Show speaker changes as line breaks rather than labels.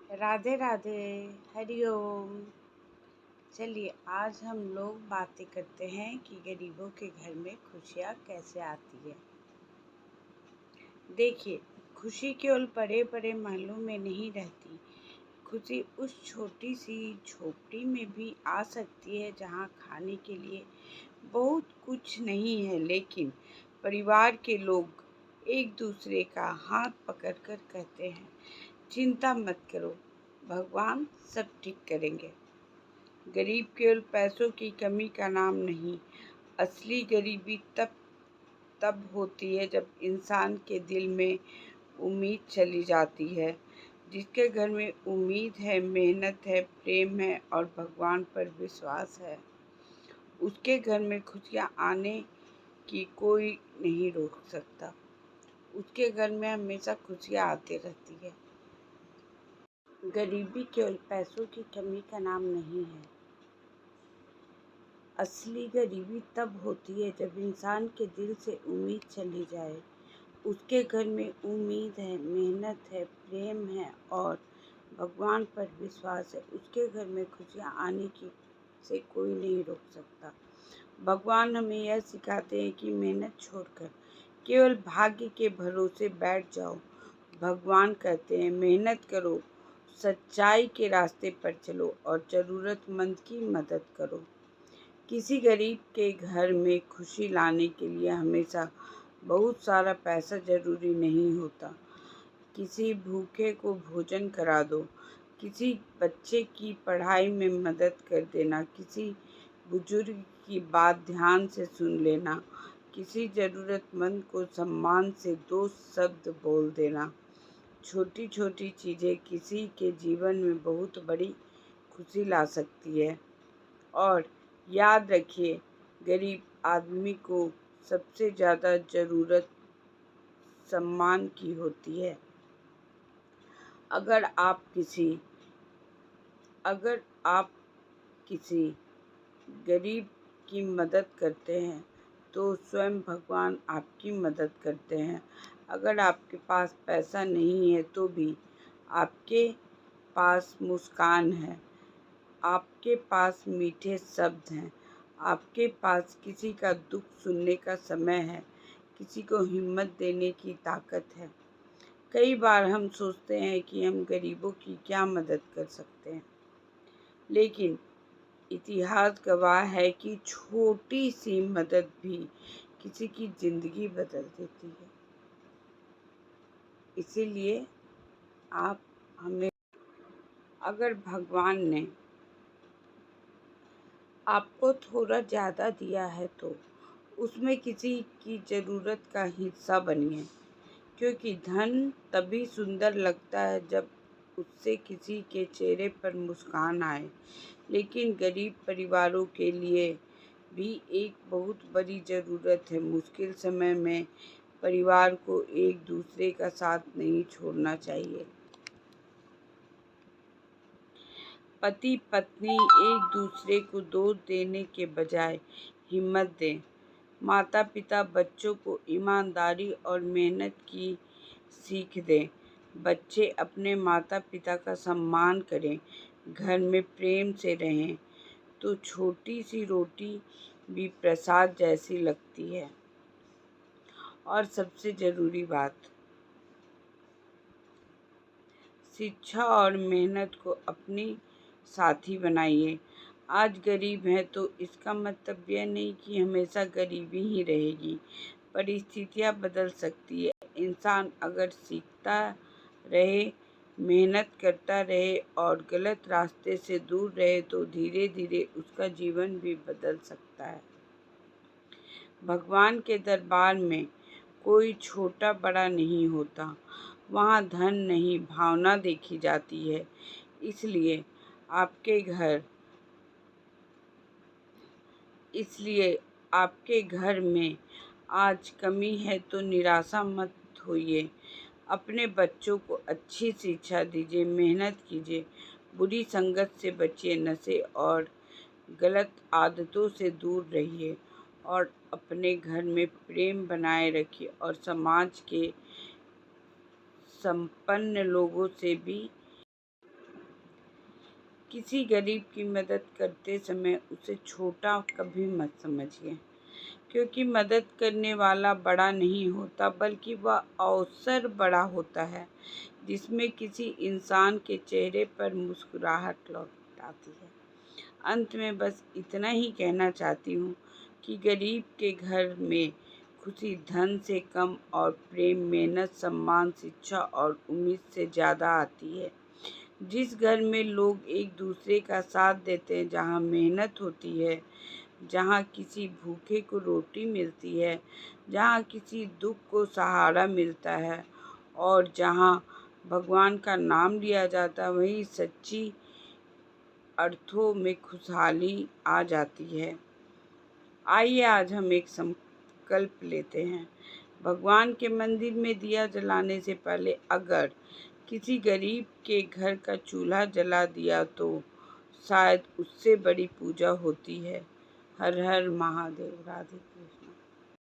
राधे राधे। हरि ओम। चलिए आज हम लोग बातें करते हैं कि गरीबों के घर में खुशियाँ कैसे आती है। देखिए, खुशी केवल बड़े बड़े महलों में नहीं रहती। खुशी उस छोटी सी झोपड़ी में भी आ सकती है जहाँ खाने के लिए बहुत कुछ नहीं है, लेकिन परिवार के लोग एक दूसरे का हाथ पकड़कर कहते हैं, चिंता मत करो, भगवान सब ठीक करेंगे। गरीब केवल पैसों की कमी का नाम नहीं, असली गरीबी तब होती है जब इंसान के दिल में उम्मीद चली जाती है। जिसके घर में उम्मीद है, मेहनत है, प्रेम है और भगवान पर विश्वास है, उसके घर में खुशियाँ आने की कोई नहीं रोक सकता। उसके घर में हमेशा खुशियाँ आती रहती है। गरीबी केवल पैसों की कमी का नाम नहीं है। असली गरीबी तब होती है जब इंसान के दिल से उम्मीद चली जाए। उसके घर में उम्मीद है, मेहनत है, प्रेम है और भगवान पर विश्वास है। उसके घर में खुशियाँ आने की से कोई नहीं रोक सकता। भगवान हमें यह सिखाते हैं कि मेहनत छोड़कर केवल भाग्य के भरोसे बैठ जाओ। भगवान कहते हैं, मेहनत करो, सच्चाई के रास्ते पर चलो और ज़रूरतमंद की मदद करो। किसी गरीब के घर में खुशी लाने के लिए हमेशा बहुत सारा पैसा ज़रूरी नहीं होता। किसी भूखे को भोजन करा दो, किसी बच्चे की पढ़ाई में मदद कर देना, किसी बुजुर्ग की बात ध्यान से सुन लेना, किसी ज़रूरतमंद को सम्मान से दो शब्द बोल देना। छोटी छोटी चीज़ें किसी के जीवन में बहुत बड़ी खुशी ला सकती है। और याद रखिए, गरीब आदमी को सबसे ज़्यादा ज़रूरत सम्मान की होती है। अगर आप किसी गरीब की मदद करते हैं तो स्वयं भगवान आपकी मदद करते हैं। अगर आपके पास पैसा नहीं है तो भी आपके पास मुस्कान है, आपके पास मीठे शब्द हैं, आपके पास किसी का दुख सुनने का समय है, किसी को हिम्मत देने की ताकत है। कई बार हम सोचते हैं कि हम गरीबों की क्या मदद कर सकते हैं, लेकिन इतिहास गवाह है कि छोटी सी मदद भी किसी की जिंदगी बदल देती है। इसीलिए आप हमें, अगर भगवान ने आपको थोड़ा ज़्यादा दिया है तो उसमें किसी की ज़रूरत का हिस्सा बनिए, क्योंकि धन तभी सुंदर लगता है जब उससे किसी के चेहरे पर मुस्कान आए। लेकिन गरीब परिवारों के लिए भी एक बहुत बड़ी ज़रूरत है। मुश्किल समय में परिवार को एक दूसरे का साथ नहीं छोड़ना चाहिए। पति पत्नी एक दूसरे को दोष देने के बजाय हिम्मत दें। माता पिता बच्चों को ईमानदारी और मेहनत की सीख दें। बच्चे अपने माता पिता का सम्मान करें, घर में प्रेम से रहें तो छोटी सी रोटी भी प्रसाद जैसी लगती है। और सबसे ज़रूरी बात, शिक्षा और मेहनत को अपनी साथी बनाइए। आज गरीब हैं तो इसका मतलब यह नहीं कि हमेशा गरीबी ही रहेगी। परिस्थितियाँ बदल सकती है। इंसान अगर सीखता रहे, मेहनत करता रहे और गलत रास्ते से दूर रहे तो धीरे धीरे उसका जीवन भी बदल सकता है। भगवान के दरबार में कोई छोटा बड़ा नहीं होता। वहाँ धन नहीं, भावना देखी जाती है। इसलिए आपके घर इसलिए आपके घर में आज कमी है तो निराशा मत होइए। अपने बच्चों को अच्छी शिक्षा दीजिए, मेहनत कीजिए, बुरी संगत से बचिए, नशे और गलत आदतों से दूर रहिए और अपने घर में प्रेम बनाए रखिए और समाज के संपन्न लोगों से भी किसी गरीब की मदद करते समय उसे छोटा कभी मत समझिए, क्योंकि मदद करने वाला बड़ा नहीं होता, बल्कि वह अवसर बड़ा होता है जिसमें किसी इंसान के चेहरे पर मुस्कुराहट लौट आती है। अंत में बस इतना ही कहना चाहती हूँ कि गरीब के घर में खुशी धन से कम और प्रेम, मेहनत, सम्मान, शिक्षा और उम्मीद से ज़्यादा आती है। जिस घर में लोग एक दूसरे का साथ देते हैं, जहाँ मेहनत होती है, जहाँ किसी भूखे को रोटी मिलती है, जहाँ किसी दुख को सहारा मिलता है और जहाँ भगवान का नाम लिया जाता है, वहीं सच्ची अर्थों में खुशहाली आ जाती है। आइए आज हम एक संकल्प लेते हैं। भगवान के मंदिर में दिया जलाने से पहले अगर किसी गरीब के घर का चूल्हा जला दिया तो शायद उससे बड़ी पूजा होती है। हर हर महादेव। राधे कृष्ण।